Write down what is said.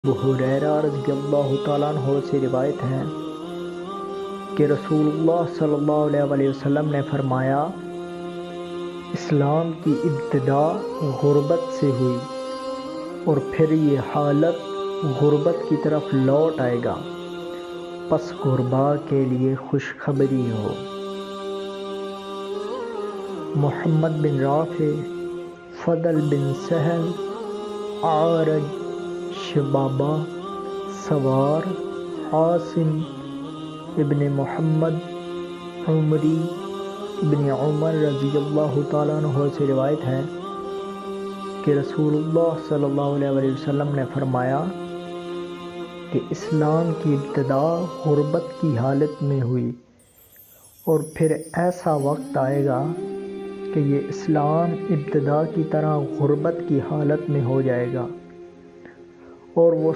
ابو ہریرہ رضی اللہ تعالیٰ عنہ سے روایت ہے کہ رسول اللہ صلی اللہ علیہ وسلم نے فرمایا، اسلام کی ابتدا غربت سے ہوئی اور پھر یہ حالت غربت کی طرف لوٹ آئے گا، پس غربا کے لیے خوشخبری ہو۔ محمد بن رافع، فضل بن سہل، اعرج، شبابہ، سوار، عاصم ابن محمد، عمری ابن عمر رضی اللہ تعالیٰ عنہ سے روایت ہے کہ رسول اللہ صلی اللہ علیہ وسلم نے فرمایا کہ اسلام کی ابتدا غربت کی حالت میں ہوئی اور پھر ایسا وقت آئے گا کہ یہ اسلام ابتدا کی طرح غربت کی حالت میں ہو جائے گا اور وہ